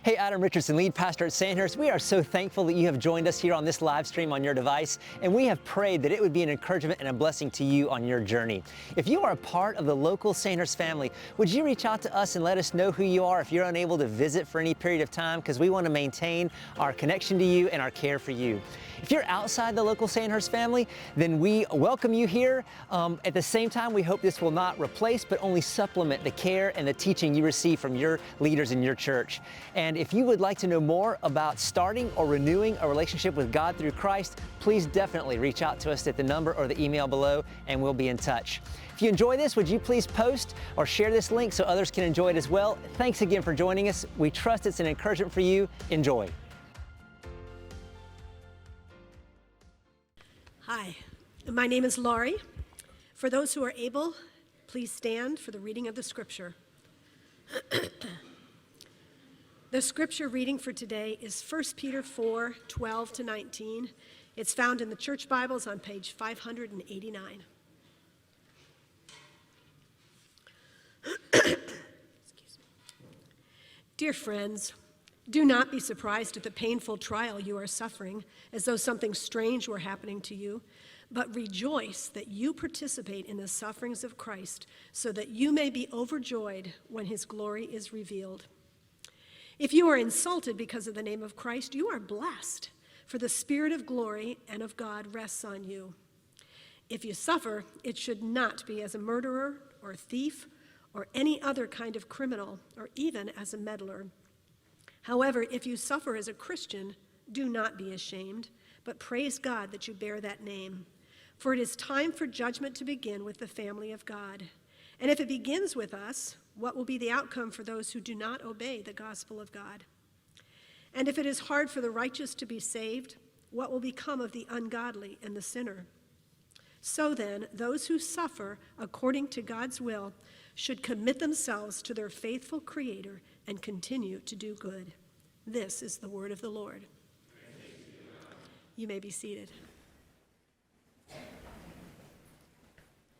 Hey, Adam Richardson, lead pastor at Sandhurst. We are so thankful that you have joined us here on this live stream on your device, and we have prayed that it would be an encouragement and a blessing to you on your journey. If you are a part of the local Sandhurst family, would you reach out to us and let us know who you are if you're unable to visit for any period of time, because we want to maintain our connection to you and our care for you. If you're outside the local Sandhurst family, then we welcome you here. At the same time, we hope this will not replace, but only supplement the care and the teaching you receive from your leaders in your church. And if you would like to know more about starting or renewing a relationship with God through Christ, please definitely reach out to us at the number or the email below, and we'll be in touch. If you enjoy this, would you please post or share this link so others can enjoy it as well? Thanks again for joining us. We trust it's an encouragement for you. Enjoy. Hi, my name is Laurie. For those who are able, please stand for the reading of the scripture. The scripture reading for today is 1 Peter 4, 12 to 19. It's found in the church Bibles on page 589. Excuse me. Dear friends, do not be surprised at the painful trial you are suffering, as though something strange were happening to you, but rejoice that you participate in the sufferings of Christ, so that you may be overjoyed when his glory is revealed. If you are insulted because of the name of Christ, you are blessed, for the Spirit of glory and of God rests on you. If you suffer, it should not be as a murderer or thief or any other kind of criminal, or even as a meddler. However, if you suffer as a Christian, do not be ashamed, but praise God that you bear that name. For it is time for judgment to begin with the family of God. And if it begins with us, what will be the outcome for those who do not obey the gospel of God? And if it is hard for the righteous to be saved, what will become of the ungodly and the sinner? So then, those who suffer according to God's will should commit themselves to their faithful Creator and continue to do good. This is the word of the Lord. You may be seated.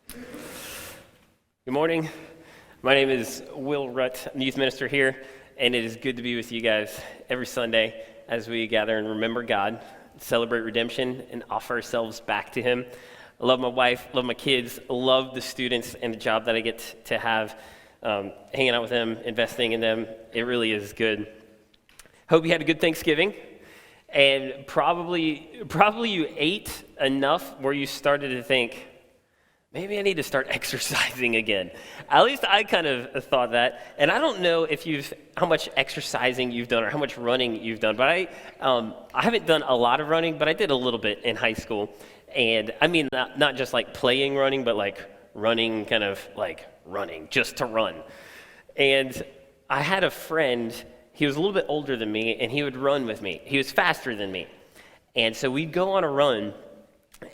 Good morning. My name is Will Rutt. I'm the youth minister here, and it is good to be with you guys every Sunday as we gather and remember God, celebrate redemption, and offer ourselves back to Him. I love my wife, love my kids, love the students and the job that I get to have, hanging out with them, investing in them. It really is good. Hope you had a good Thanksgiving, and probably you ate enough where you started to think, maybe I need to start exercising again. At least I kind of thought that. And I don't know how much exercising you've done or how much running you've done, but I haven't done a lot of running, but I did a little bit in high school. And I mean, not just like playing running, but like running, kind of like running, just to run. And I had a friend, he was a little bit older than me, and he would run with me. He was faster than me. And so we'd go on a run,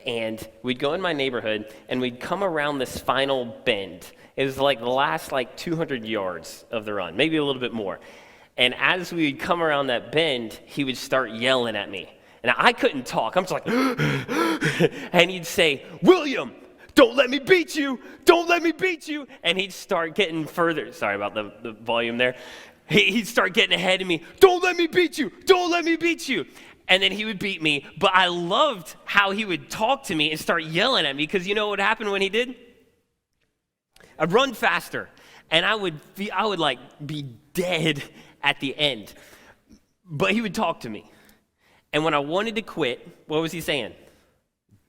and we'd go in my neighborhood, and we'd come around this final bend. It was like the last 200 yards of the run, maybe a little bit more. And as we'd come around that bend, he would start yelling at me. And I couldn't talk. I'm just like, and he'd say, William, don't let me beat you. Don't let me beat you. And he'd start getting further. Sorry about the volume there. He'd start getting ahead of me. Don't let me beat you. Don't let me beat you. And then he would beat me. But I loved how he would talk to me and start yelling at me, because you know what happened when he did? I'd run faster, and I would be dead at the end. But he would talk to me. And when I wanted to quit, what was he saying?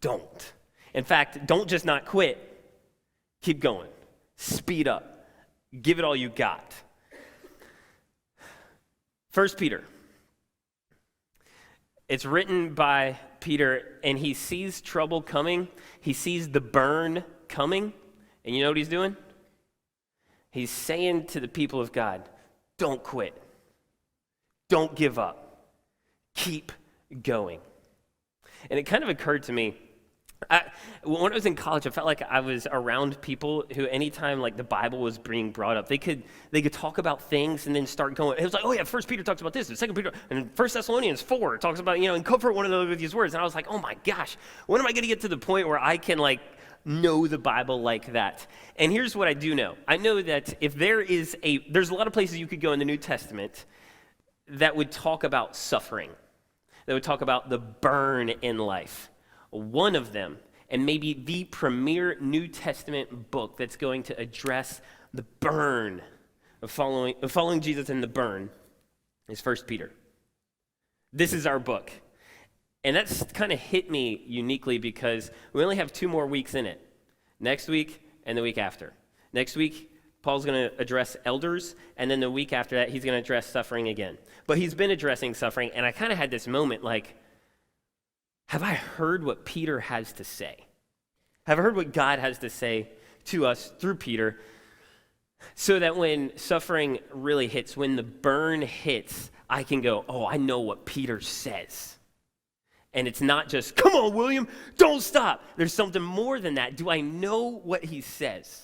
Don't. In fact, don't just not quit. Keep going. Speed up. Give it all you got. 1 Peter. It's written by Peter, and he sees trouble coming. He sees the burn coming. And you know what he's doing? He's saying to the people of God, don't quit. Don't give up. Keep going. And it kind of occurred to me, when I was in college, I felt like I was around people who, anytime the Bible was being brought up, they could talk about things and then start going. It was like, oh yeah, 1 Peter talks about this, and 2 Peter, and 1 Thessalonians 4 talks about, and comfort one another with these words. And I was like, oh my gosh, when am I going to get to the point where I can know the Bible like that? And here's what I do know. I know that if there's a lot of places you could go in the New Testament that would talk about suffering, that would talk about the burn in life. One of them, and maybe the premier New Testament book that's going to address the burn of following Jesus in the burn, is 1 Peter. This is our book. And that's kind of hit me uniquely because we only have 2 more weeks in it. Next week and the week after. Next week, Paul's going to address elders, and then the week after that, he's going to address suffering again. But he's been addressing suffering, and I kind of had this moment like, have I heard what Peter has to say? Have I heard what God has to say to us through Peter so that when suffering really hits, when the burn hits, I can go, oh, I know what Peter says. And it's not just, come on, William, don't stop. There's something more than that. Do I know what he says?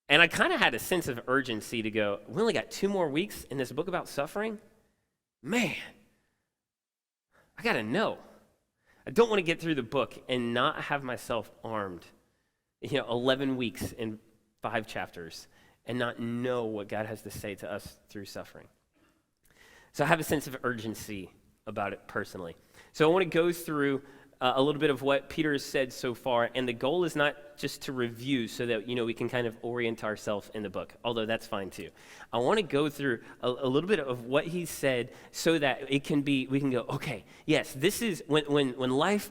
And I kind of had a sense of urgency to go, we only got 2 more weeks in this book about suffering? Man, I got to know. I don't want to get through the book and not have myself armed. 11 weeks in 5 chapters and not know what God has to say to us through suffering. So I have a sense of urgency about it personally. So I want to go through a little bit of what Peter has said so far, and the goal is not just to review so that we can kind of orient ourselves in the book, although that's fine too. I want to go through a little bit of what he said so that we can go, okay, yes, this is when life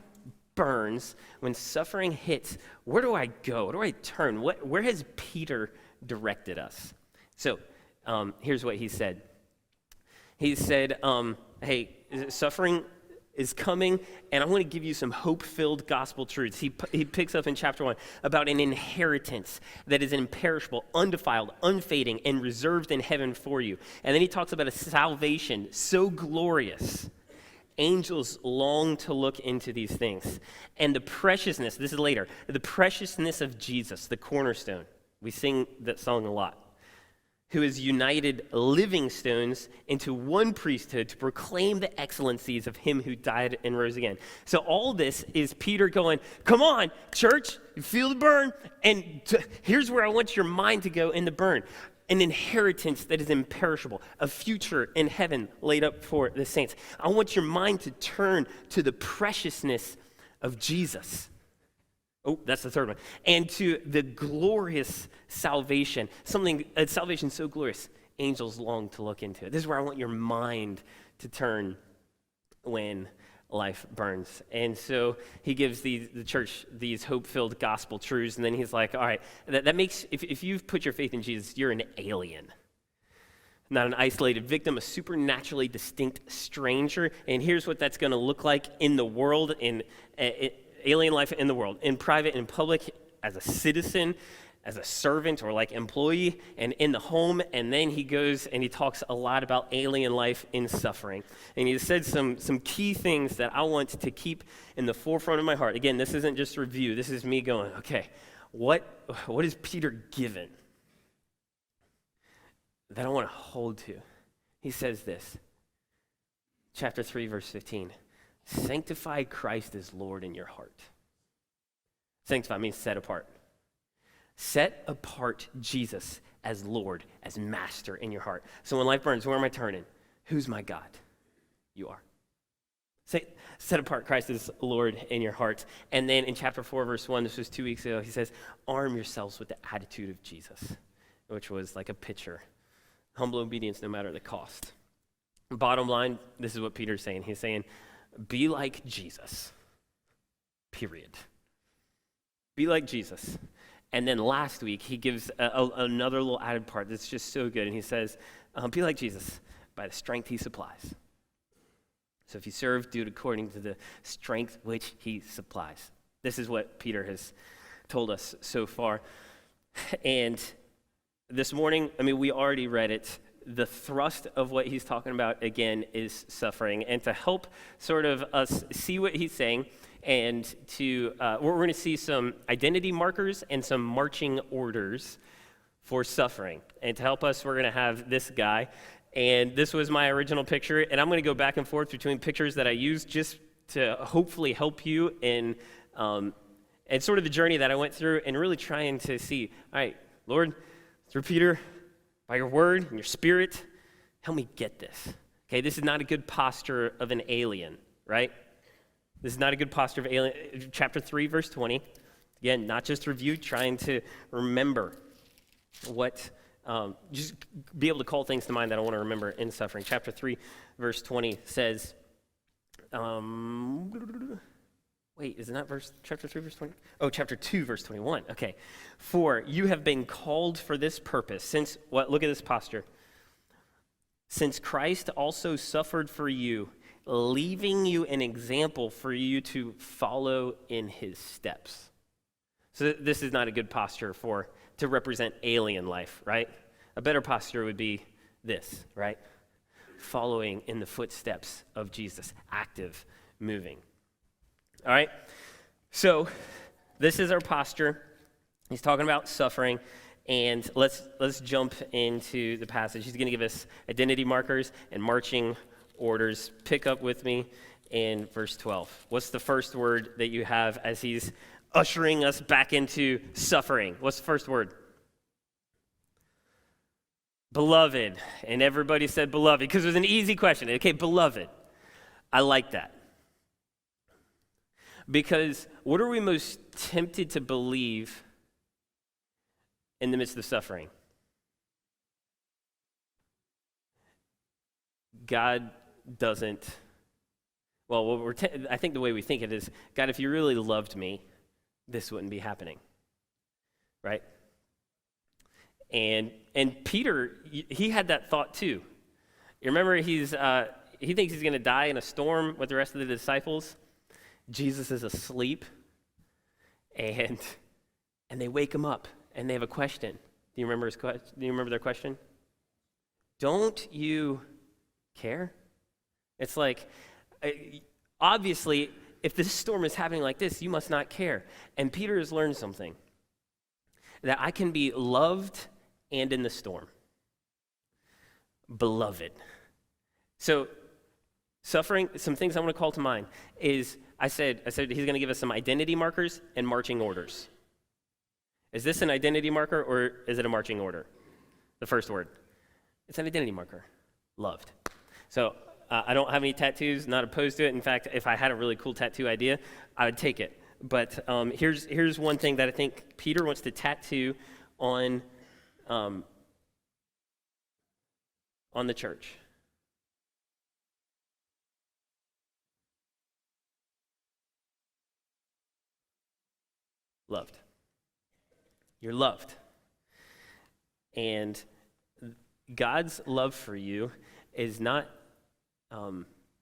burns, when suffering hits, where do I go? Where do I turn? Where has Peter directed us? So here's what he said. He said, hey, suffering is coming, and I want to give you some hope-filled gospel truths. He picks up in chapter 1 about an inheritance that is imperishable, undefiled, unfading, and reserved in heaven for you. And then he talks about a salvation so glorious. Angels long to look into these things. And the preciousness, this is later, the preciousness of Jesus, the cornerstone. We sing that song a lot. Who has united living stones into one priesthood to proclaim the excellencies of him who died and rose again. So all this is Peter going, come on, church, you feel the burn? And here's where I want your mind to go in the burn. An inheritance that is imperishable, a future in heaven laid up for the saints. I want your mind to turn to the preciousness of Jesus. Oh, that's the third one. And to the glorious salvation, a salvation so glorious, angels long to look into it. This is where I want your mind to turn when life burns. And so he gives the church these hope-filled gospel truths, and then he's like, all right, that makes, if you've put your faith in Jesus, you're an alien. Not an isolated victim, a supernaturally distinct stranger. And here's what that's going to look like in the world, alien life in the world, in private and public, as a citizen, as a servant or like employee, and in the home. And then he goes and he talks a lot about alien life in suffering. And he said some key things that I want to keep in the forefront of my heart. Again, this isn't just review. This is me going, okay, what is Peter given that I want to hold to? He says this, chapter 3, verse 15. Sanctify Christ as Lord in your heart. Sanctify means set apart. Set apart Jesus as Lord, as Master in your heart. So when life burns, where am I turning? Who's my God? You are. Set apart Christ as Lord in your heart. And then in chapter 4, verse 1, this was 2 weeks ago, he says, arm yourselves with the attitude of Jesus, which was like a picture. Humble obedience no matter the cost. Bottom line, this is what Peter's saying. He's saying, be like Jesus, period. Be like Jesus. And then last week, he gives another little added part that's just so good. And he says, be like Jesus by the strength he supplies. So if you serve, do it according to the strength which he supplies. This is what Peter has told us so far. And this morning, we already read it. The thrust of what he's talking about, again, is suffering. And to help sort of us see what he's saying, and we're going to see some identity markers and some marching orders for suffering. And to help us, we're going to have this guy. And this was my original picture. And I'm going to go back and forth between pictures that I use just to hopefully help you in and sort of the journey that I went through and really trying to see, all right, Lord, through Peter, by your word and your spirit, help me get this. Okay, this is not a good posture of an alien, right? This is not a good posture of alien. Chapter 3, verse 20. Again, not just review, trying to remember what, just be able to call things to mind that I want to remember in suffering. Chapter 3, verse 20 says, wait, is it not chapter 3, verse 20? Oh, chapter 2, verse 21. Okay. For you have been called for this purpose. Since, what? Look at this posture. Since Christ also suffered for you, leaving you an example for you to follow in his steps. So this is not a good posture to represent alien life, right? A better posture would be this, right? Following in the footsteps of Jesus, active, moving. All right? So this is our posture. He's talking about suffering, and let's jump into the passage. He's going to give us identity markers and marching orders. Pick up with me in verse 12. What's the first word that you have as he's ushering us back into suffering? What's the first word? Beloved. And everybody said beloved because it was an easy question. Okay, beloved. I like that. Because what are we most tempted to believe in the midst of suffering? God doesn't, well, I think the way we think it is, God, if you really loved me, this wouldn't be happening, right? And Peter, he had that thought too. You remember he thinks he's going to die in a storm with the rest of the disciples. Jesus is asleep, and they wake him up, and they have a question. Do you remember their question? Don't you care? It's like, obviously, if this storm is happening like this, you must not care. And Peter has learned something, that I can be loved and in the storm. Beloved. So suffering, some things I want to call to mind is, I said he's going to give us some identity markers and marching orders. Is this an identity marker or is it a marching order? The first word. It's an identity marker. Loved. So I don't have any tattoos, not opposed to it. In fact, if I had a really cool tattoo idea, I would take it. But here's one thing that I think Peter wants to tattoo on the church. Loved. You're loved. And God's love for you is not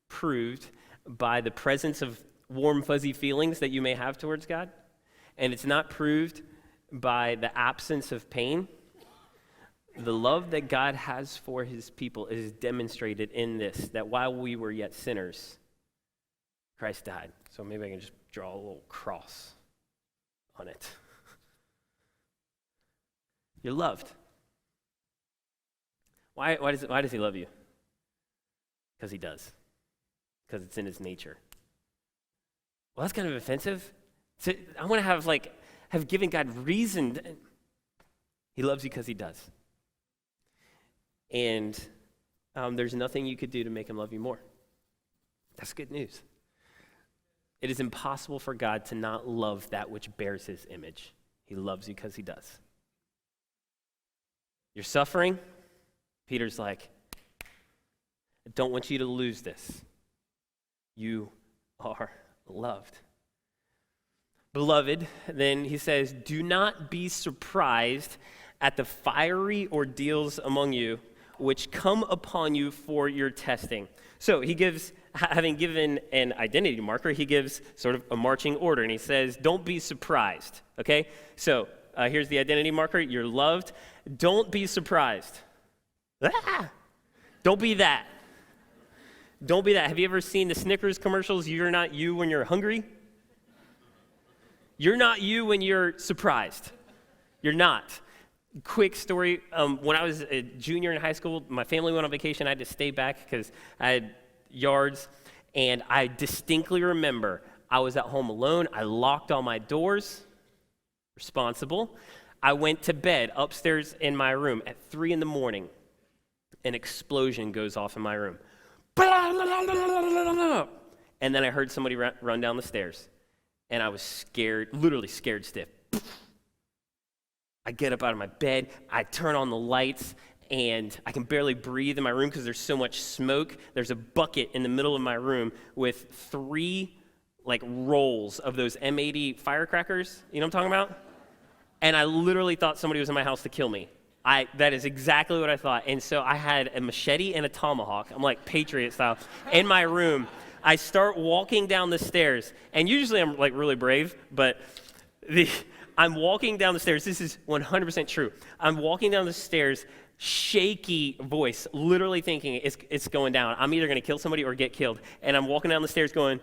proved by the presence of warm, fuzzy feelings that you may have towards God. And it's not proved by the absence of pain. The love that God has for his people is demonstrated in this, that while we were yet sinners, Christ died. So maybe I can just draw a little cross on it. You're loved. Why does he love you? Because he does. Because it's in his nature. Well, that's kind of offensive. So I want to have given God reason. He loves you because he does. And there's nothing you could do to make him love you more. That's good news. It is impossible for God to not love that which bears his image. He loves you because he does. You're suffering. Peter's like, I don't want you to lose this. You are loved. Beloved, then he says, do not be surprised at the fiery ordeals among you, which come upon you for your testing. So he gives, having given an identity marker, he gives sort of a marching order, and he says, don't be surprised, okay? So here's the identity marker. You're loved. Don't be surprised. Ah! Don't be that. Don't be that. Have you ever seen the Snickers commercials? You're not you when you're hungry. You're not you when you're surprised. You're not. Quick story. When I was a junior in high school, my family went on vacation. I had to stay back because I had yards. And I distinctly remember I was at home alone. I locked all my doors. Responsible. I went to bed upstairs in my room at 3 a.m. an explosion goes off in my room. And then I heard somebody run down the stairs, and I was scared, literally scared stiff. I get up out of my bed, I turn on the lights, and I can barely breathe in my room because there's so much smoke. There's a bucket in the middle of my room with 3 rolls of those M80 firecrackers. You know what I'm talking about? And I literally thought somebody was in my house to kill me. That is exactly what I thought. And so I had a machete and a tomahawk. I'm like Patriot style in my room. I start walking down the stairs, and usually I'm really brave, but I'm walking down the stairs. This is 100% true. I'm walking down the stairs, shaky voice, literally thinking it's going down. I'm either going to kill somebody or get killed. And I'm walking down the stairs going,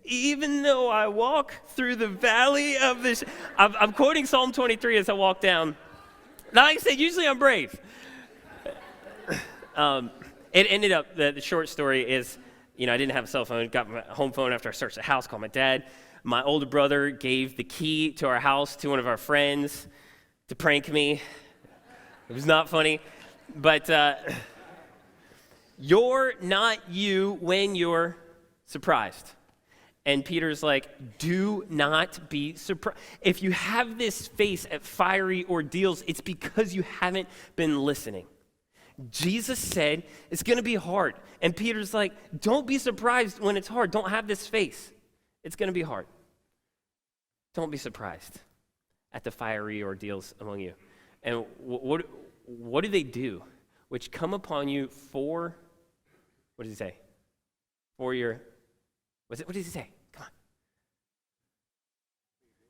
even though I walk through the valley of this, I'm quoting Psalm 23 as I walk down. Now, like I said, usually I'm brave. It ended up, the short story is, I didn't have a cell phone, got my home phone after I searched the house, called my dad. My older brother gave the key to our house to one of our friends to prank me. It was not funny, but you're not you when you're surprised. And Peter's like, do not be surprised. If you have this face at fiery ordeals, it's because you haven't been listening. Jesus said it's going to be hard. And Peter's like, don't be surprised when it's hard. Don't have this face. It's going to be hard. Don't be surprised at the fiery ordeals among you. And what do they do? Which come upon you for, what does he say? For your, what does he say? Come on.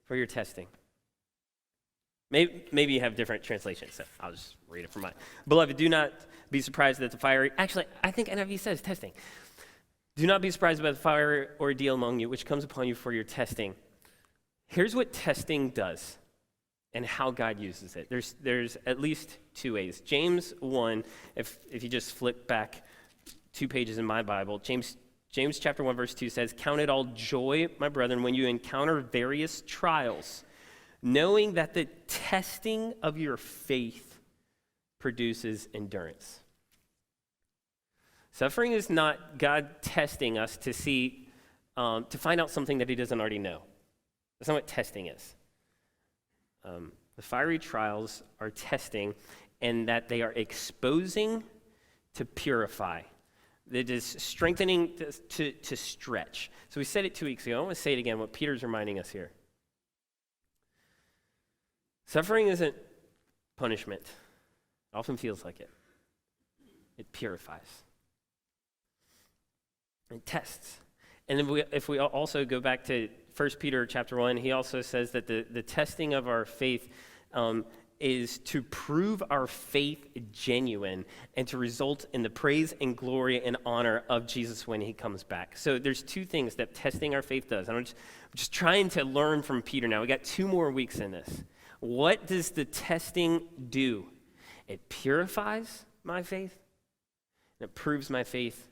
For your testing. Maybe you have different translations, so I'll just read it from mine. Beloved, do not be surprised at the fiery, actually, I think NIV says testing. Do not be surprised about the fiery ordeal among you, which comes upon you for your testing. Here's what testing does and how God uses it. There's at least 2 ways. James 1, if you just flip back 2 pages in my Bible, James chapter 1, verse 2 says, count it all joy, my brethren, when you encounter various trials, knowing that the testing of your faith produces endurance. Suffering is not God testing us to see, to find out something that he doesn't already know. That's not what testing is. The fiery trials are testing, and that they are exposing to purify. It is strengthening to stretch. So we said it 2 weeks ago. I want to say it again, what Peter's reminding us here. Suffering isn't punishment. It often feels like it. It purifies. It tests. And then if we also go back to 1 Peter chapter 1, he also says that the testing of our faith is to prove our faith genuine and to result in the praise and glory and honor of Jesus when he comes back. So there's 2 things that testing our faith does. And I'm just trying to learn from Peter now. We got 2 more weeks in this. What does the testing do? It purifies my faith, and it proves my faith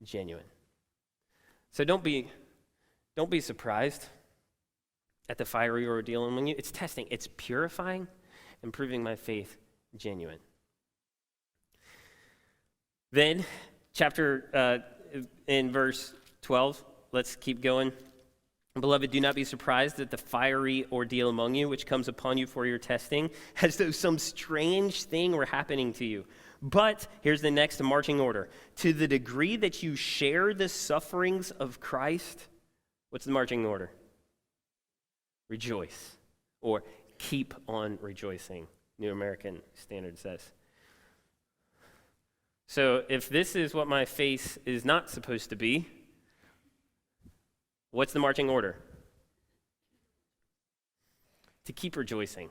genuine. So don't be surprised at the fiery ordeal among you. It's testing. It's purifying and proving my faith genuine. Then, in verse 12, let's keep going. Beloved, do not be surprised at the fiery ordeal among you, which comes upon you for your testing, as though some strange thing were happening to you. But, here's the next marching order. To the degree that you share the sufferings of Christ, what's the marching order? Rejoice, or keep on rejoicing, New American Standard says. So, if this is what my face is not supposed to be, what's the marching order? To keep rejoicing.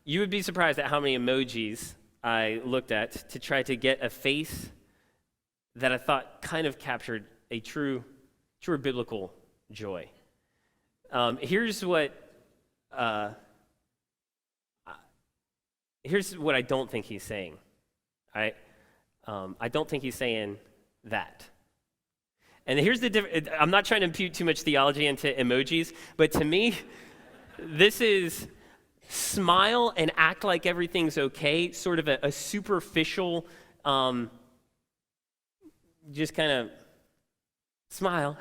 You would be surprised at how many emojis I looked at to try to get a face that I thought kind of captured a true biblical joy. Here's what I don't think he's saying. I don't think he's saying that. And here's the difference. I'm not trying to impute too much theology into emojis, but to me, this is smile and act like everything's okay, sort of a superficial, just kind of smile,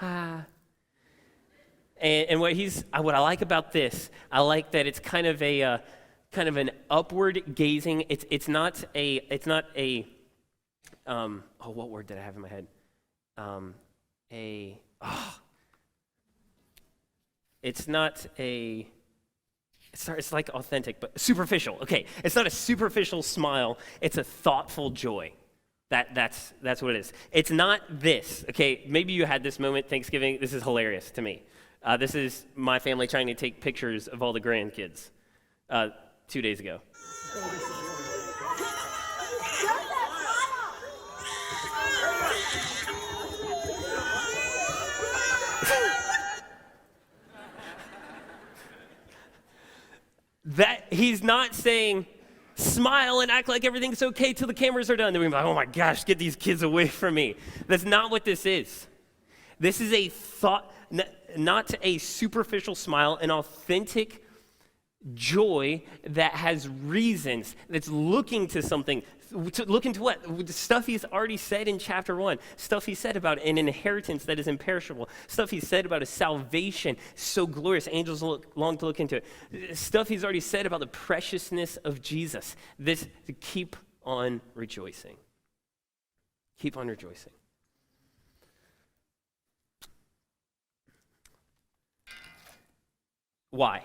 And what I like about this, I like that it's kind of an upward gazing. It's not a what word did I have in my head? It's like authentic, but superficial. Okay, it's not a superficial smile. It's a thoughtful joy. That's what it is. It's not this. Okay, maybe you had this moment Thanksgiving. This is hilarious to me. This is my family trying to take pictures of all the grandkids 2 days ago. That he's not saying smile and act like everything's okay till the cameras are done. Then we're like, oh my gosh, get these kids away from me. That's not what this is. This is a thought, not a superficial smile, an authentic joy that has reasons, that's looking to something, to look into what? The stuff he's already said in chapter 1, stuff he said about an inheritance that is imperishable, stuff he said about a salvation so glorious, angels long to look into it, stuff he's already said about the preciousness of Jesus. This, to keep on rejoicing. Keep on rejoicing. Why?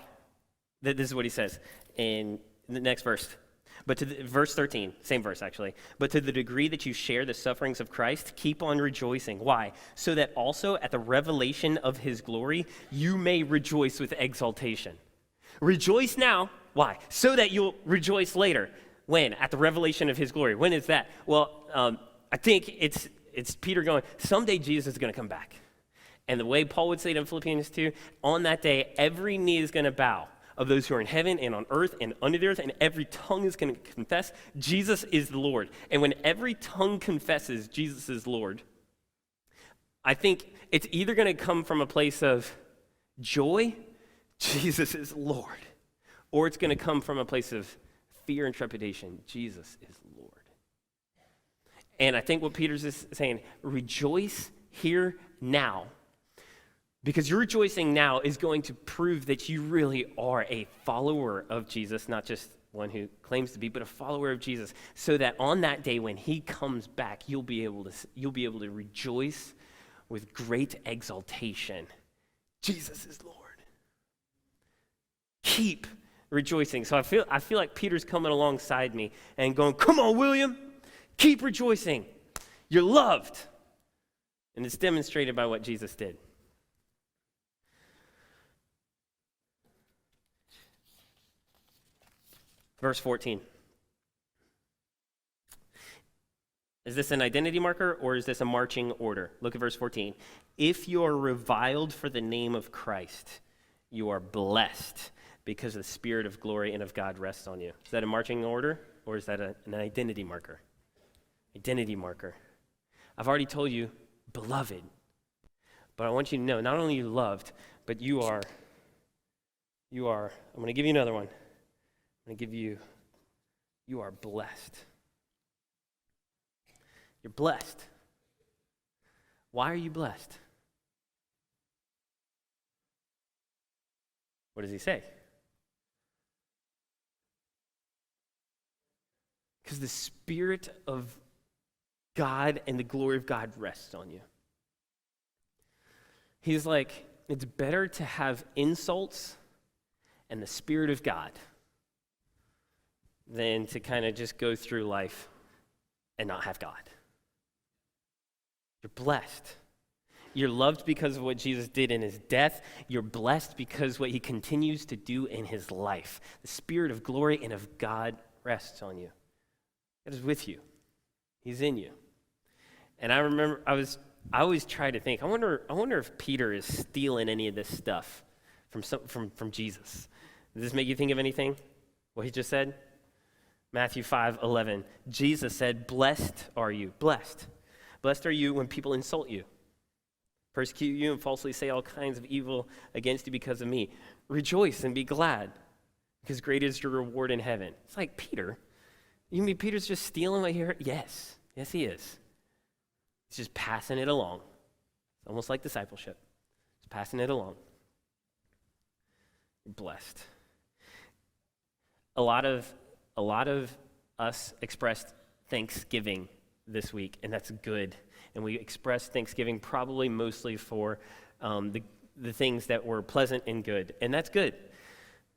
This is what he says in the next verse. Verse 13, same verse actually. But to the degree that you share the sufferings of Christ, keep on rejoicing. Why? So that also at the revelation of his glory, you may rejoice with exultation. Rejoice now. Why? So that you'll rejoice later. When? At the revelation of his glory. When is that? Well, I think it's Peter going, someday Jesus is going to come back. And the way Paul would say it in Philippians 2, on that day, every knee is going to bow of those who are in heaven and on earth and under the earth, and every tongue is going to confess Jesus is the Lord. And when every tongue confesses Jesus is Lord, I think it's either going to come from a place of joy, Jesus is Lord, or it's going to come from a place of fear and trepidation, Jesus is Lord. And I think what Peter's is saying, rejoice here now. Because your rejoicing now is going to prove that you really are a follower of Jesus, not just one who claims to be, but a follower of Jesus, so that on that day when he comes back, you'll be able to rejoice with great exultation. Jesus is Lord. Keep rejoicing. So I feel like Peter's coming alongside me and going, come on, William, keep rejoicing. You're loved. And it's demonstrated by what Jesus did. Verse 14. Is this an identity marker or is this a marching order? Look at verse 14. If you are reviled for the name of Christ, you are blessed because the Spirit of glory and of God rests on you. Is that a marching order or is that an identity marker? Identity marker. I've already told you, beloved. But I want you to know, not only are you loved, but you are, I'm going to give you another one. You are blessed. You're blessed. Why are you blessed? What does he say? Because the Spirit of God and the glory of God rests on you. He's like, it's better to have insults and the Spirit of God than to kind of just go through life and not have God. You're blessed. You're loved because of what Jesus did in his death. You're blessed because what he continues to do in his life. The Spirit of glory and of God rests on you. It is with you. He's in you. And I remember I always try to think, I wonder if Peter is stealing any of this stuff from Jesus. Does this make you think of anything? What he just said? Matthew 5:11. Jesus said, blessed are you. Blessed. Blessed are you when people insult you, persecute you, and falsely say all kinds of evil against you because of me. Rejoice and be glad, because great is your reward in heaven. It's like, Peter? You mean Peter's just stealing what he heard? Yes, he is. He's just passing it along. It's almost like discipleship. He's passing it along. You're blessed. A lot of us expressed thanksgiving this week, and that's good. And we expressed thanksgiving probably mostly for the things that were pleasant and good, and that's good.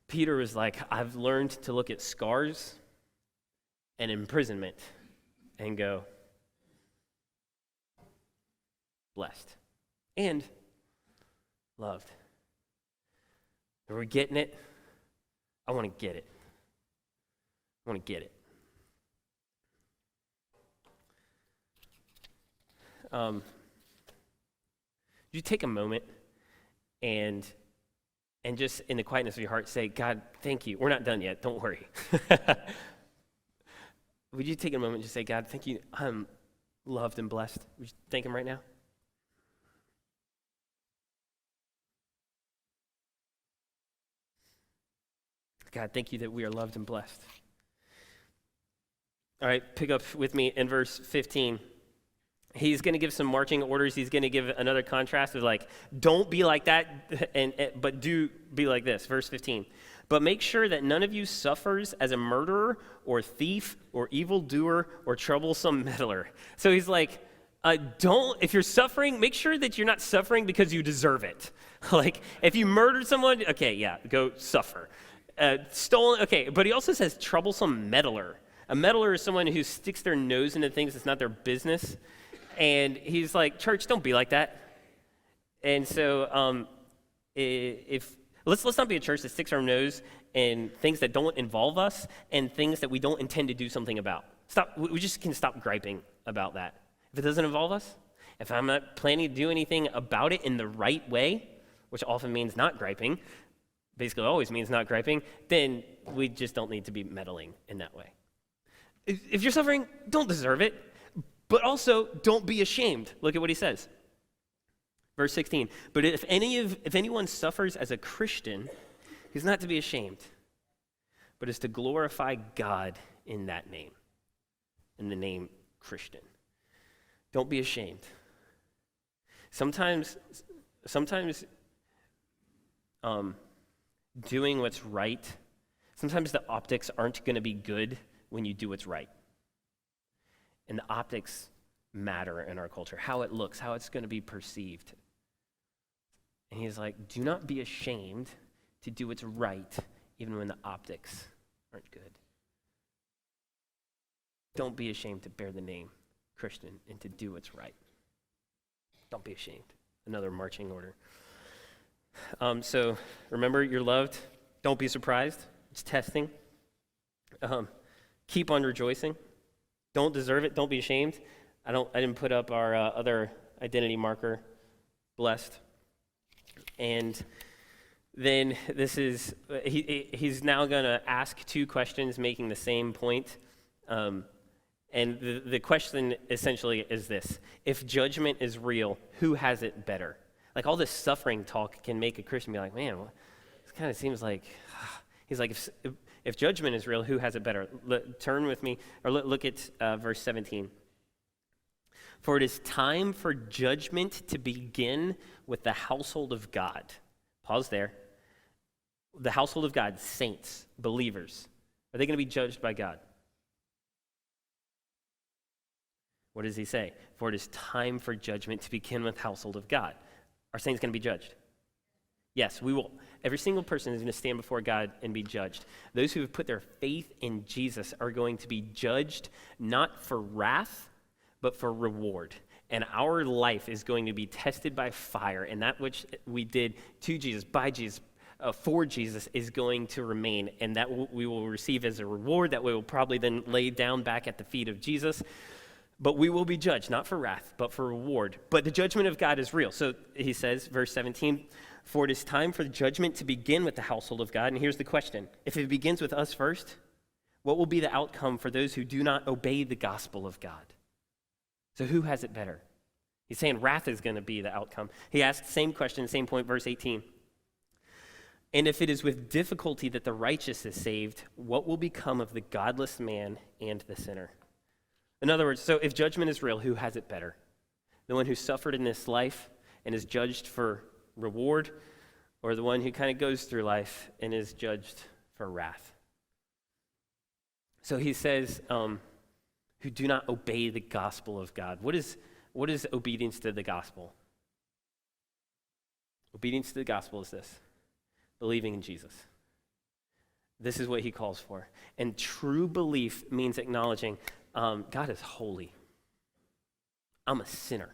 Peter was like, I've learned to look at scars and imprisonment and go, blessed and loved. Are we getting it? I want to get it. I want to get it. You take a moment and just in the quietness of your heart say, God, thank you. We're not done yet. Don't worry. Would you take a moment and just say, God, thank you. I'm loved and blessed. Would you thank him right now? God, thank you that we are loved and blessed. All right, pick up with me in verse 15. He's going to give some marching orders. He's going to give another contrast of like, don't be like that, but do be like this. Verse 15. But make sure that none of you suffers as a murderer or thief or evildoer or troublesome meddler. So he's like, if you're suffering, make sure that you're not suffering because you deserve it. Like, if you murdered someone, okay, yeah, go suffer. Stolen, okay, but he also says troublesome meddler. A meddler is someone who sticks their nose into things that's not their business. And he's like, church, don't be like that. And so let's not be a church that sticks our nose in things that don't involve us and things that we don't intend to do something about. We just can stop griping about that. If it doesn't involve us, if I'm not planning to do anything about it in the right way, which often means not griping, basically always means not griping, then we just don't need to be meddling in that way. If you're suffering, don't deserve it. But also, don't be ashamed. Look at what he says. Verse 16. But if anyone suffers as a Christian, he's not to be ashamed, but is to glorify God in that name, in the name Christian. Don't be ashamed. Sometimes doing what's right, sometimes the optics aren't going to be good when you do what's right. And the optics matter in our culture, how it looks, how it's going to be perceived. And he's like, do not be ashamed to do what's right, even when the optics aren't good. Don't be ashamed to bear the name Christian and to do what's right. Don't be ashamed. Another marching order. So remember, you're loved. Don't be surprised. It's testing. Keep on rejoicing. Don't deserve it. Don't be ashamed. I didn't put up our other identity marker, blessed. And then this is, he's now going to ask two questions making the same point. And the question essentially is this: if judgment is real, who has it better? Like, all this suffering talk can make a Christian be like, man, well, this kind of seems like, he's like, if judgment is real, who has it better? Turn with me, or look at verse 17. For it is time for judgment to begin with the household of God. Pause there. The household of God, saints, believers, are they going to be judged by God? What does he say? For it is time for judgment to begin with the household of God. Are saints going to be judged? Yes, we will. Every single person is going to stand before God and be judged. Those who have put their faith in Jesus are going to be judged not for wrath, but for reward. And our life is going to be tested by fire, and that which we did to Jesus, by Jesus, for Jesus is going to remain, and that we will receive as a reward that we will probably then lay down back at the feet of Jesus. But we will be judged, not for wrath, but for reward. But the judgment of God is real. So he says, verse 17, for it is time for the judgment to begin with the household of God. And here's the question. If it begins with us first, what will be the outcome for those who do not obey the gospel of God? So who has it better? He's saying wrath is going to be the outcome. He asks the same question, same point, verse 18. And if it is with difficulty that the righteous is saved, what will become of the godless man and the sinner? In other words, so if judgment is real, who has it better? The one who suffered in this life and is judged for reward, or the one who kind of goes through life and is judged for wrath? So he says, who do not obey the gospel of God. What is obedience to the gospel? Obedience to the gospel is this: believing in Jesus. This is what he calls for. And true belief means acknowledging God is holy. I'm a sinner.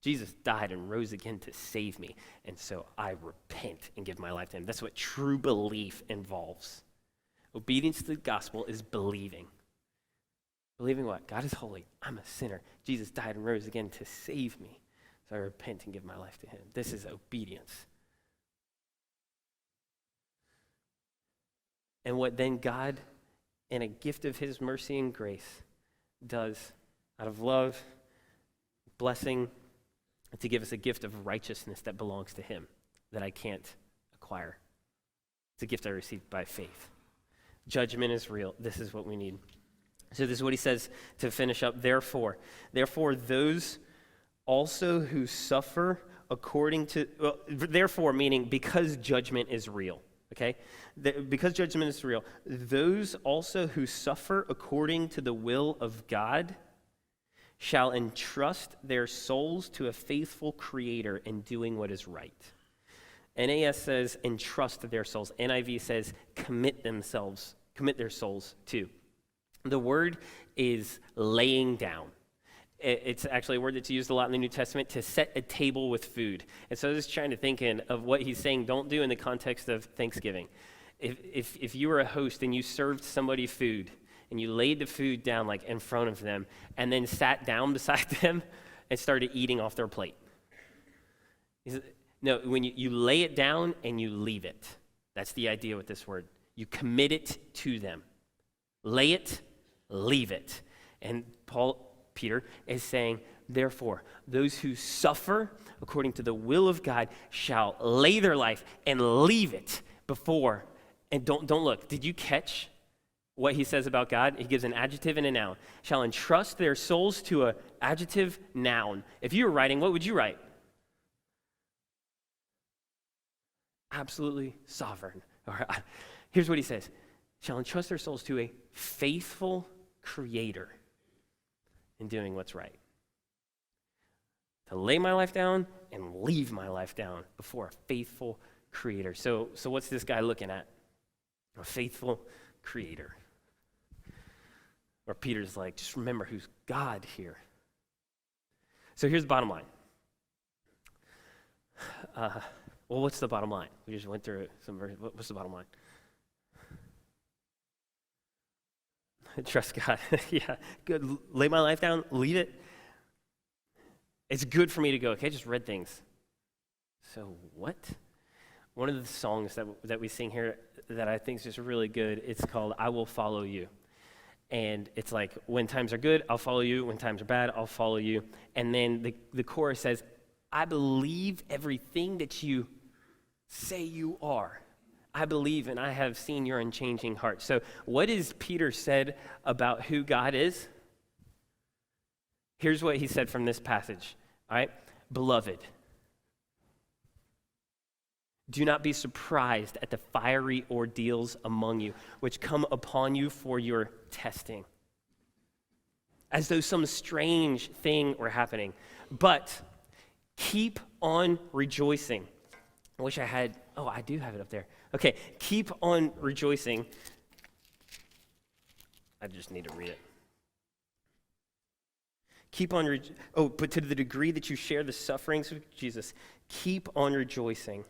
Jesus died and rose again to save me, and so I repent and give my life to him. That's what true belief involves. Obedience to the gospel is believing. Believing what? God is holy. I'm a sinner. Jesus died and rose again to save me, so I repent and give my life to him. This is obedience. And what then God, in a gift of his mercy and grace, does out of love, blessing, to give us a gift of righteousness that belongs to him, that I can't acquire. It's a gift I received by faith. Judgment is real. This is what we need. So this is what he says to finish up. Therefore, those also who suffer according to, therefore meaning because judgment is real, okay? Because judgment is real, those also who suffer according to the will of God shall entrust their souls to a faithful creator in doing what is right. NAS says entrust their souls. NIV says commit their souls to. The word is laying down. It's actually a word that's used a lot in the New Testament to set a table with food. And so I was trying to think of what he's saying don't do in the context of Thanksgiving. If you were a host and you served somebody food, and you laid the food down like in front of them and then sat down beside them and started eating off their plate. No, when you lay it down and you leave it. That's the idea with this word. You commit it to them. Lay it, leave it. And Peter is saying, therefore, those who suffer according to the will of God shall lay their life and leave it before. And don't look. Did you catch what he says about God? He gives an adjective and a noun. Shall entrust their souls to an adjective noun. If you were writing, what would you write? Absolutely sovereign. Here's what he says. Shall entrust their souls to a faithful creator in doing what's right. To lay my life down and leave my life down before a faithful creator. So what's this guy looking at? A faithful creator. Or Peter's like, just remember who's God here. So here's the bottom line. Well, what's the bottom line? We just went through some versions. What's the bottom line? Trust God. Yeah, good. Lay my life down, leave it. It's good for me to go, okay, just read things. So what? One of the songs that we sing here that I think is just really good, it's called I Will Follow You. And it's like, when times are good, I'll follow you. When times are bad, I'll follow you. And then the chorus says, I believe everything that you say you are. I believe and I have seen your unchanging heart. So what is Peter said about who God is? Here's what he said from this passage, all right? Beloved, do not be surprised at the fiery ordeals among you, which come upon you for your testing, as though some strange thing were happening. But keep on rejoicing. I wish I had, I do have it up there. Okay, keep on rejoicing. I just need to read it. Keep on, but to the degree that you share the sufferings of Jesus, keep on rejoicing,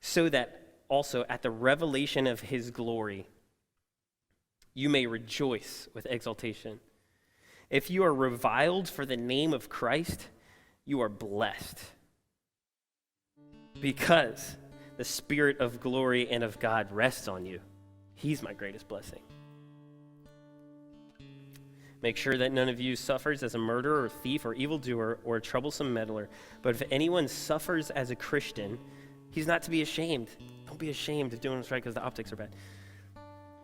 so that also at the revelation of his glory, you may rejoice with exultation. If you are reviled for the name of Christ, you are blessed, because the Spirit of glory and of God rests on you. He's my greatest blessing. Make sure that none of you suffers as a murderer or thief or evildoer or a troublesome meddler. But if anyone suffers as a Christian, He's not to be ashamed. Don't be ashamed of doing what's right because the optics are bad.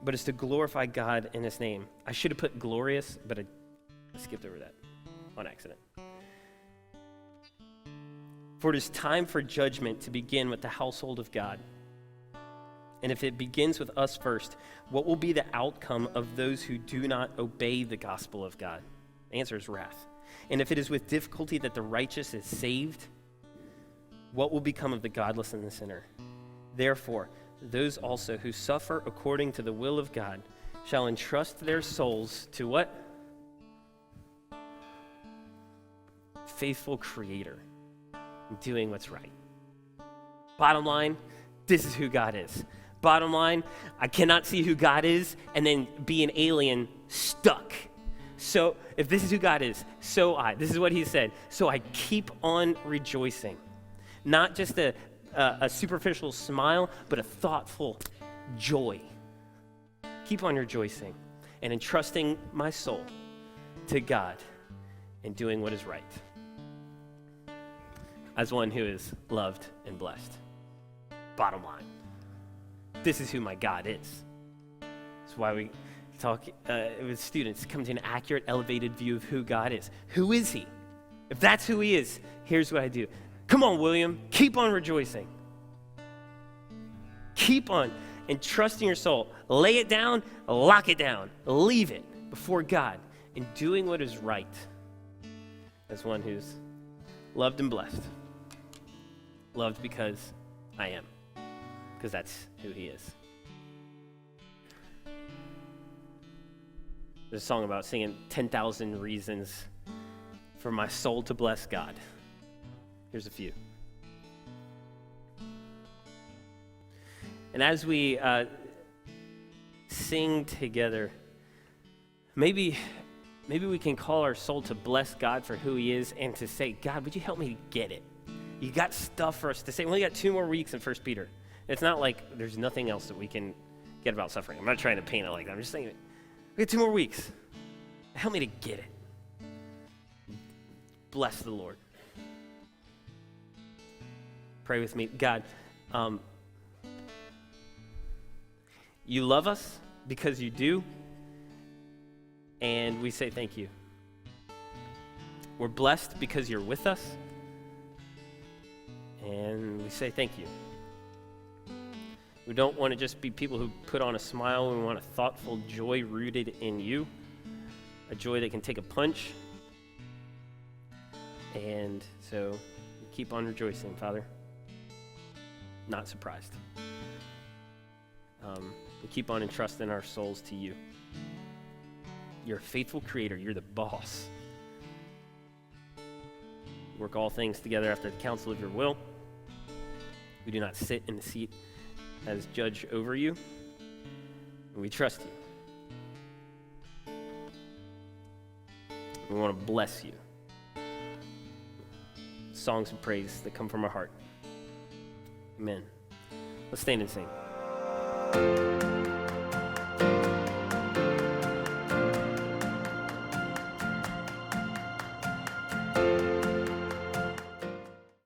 But it's to glorify God in his name. I should have put glorious, but I skipped over that on accident. For it is time for judgment to begin with the household of God. And if it begins with us first, what will be the outcome of those who do not obey the gospel of God? The answer is wrath. And if it is with difficulty that the righteous is saved, what will become of the godless and the sinner? Therefore, those also who suffer according to the will of God shall entrust their souls to what? Faithful Creator, doing what's right. Bottom line, this is who God is. Bottom line, I cannot see who God is and then be an alien stuck. So if this is who God is, this is what he said, so I keep on rejoicing. Not just a superficial smile, but a thoughtful joy. Keep on rejoicing and entrusting my soul to God and doing what is right. As one who is loved and blessed. Bottom line, this is who my God is. That's why we talk with students, come to an accurate, elevated view of who God is. Who is he? If that's who he is, here's what I do. Come on, William, keep on rejoicing. Keep on entrusting your soul. Lay it down, lock it down, leave it before God and doing what is right as one who's loved and blessed. Loved because I am, because that's who he is. There's a song about singing 10,000 reasons for my soul to bless God. Here's a few. And as we sing together, maybe we can call our soul to bless God for who he is and to say, God, would you help me get it? You got stuff for us to say. We only got 2 more weeks in 1 Peter. It's not like there's nothing else that we can get about suffering. I'm not trying to paint it like that. I'm just saying, we got 2 more weeks. Help me to get it. Bless the Lord. Pray with me. God, you love us because you do, and we say thank you. We're blessed because you're with us, and we say thank you. We don't want to just be people who put on a smile. We want a thoughtful joy rooted in you, a joy that can take a punch. And so keep on rejoicing, Father. Not surprised. We keep on entrusting our souls to you. You're a faithful creator. You're the boss. Work all things together after the counsel of your will. We do not sit in the seat as judge over you, and we trust you. We want to bless you. Songs of praise that come from our heart. Amen. Let's stand and sing.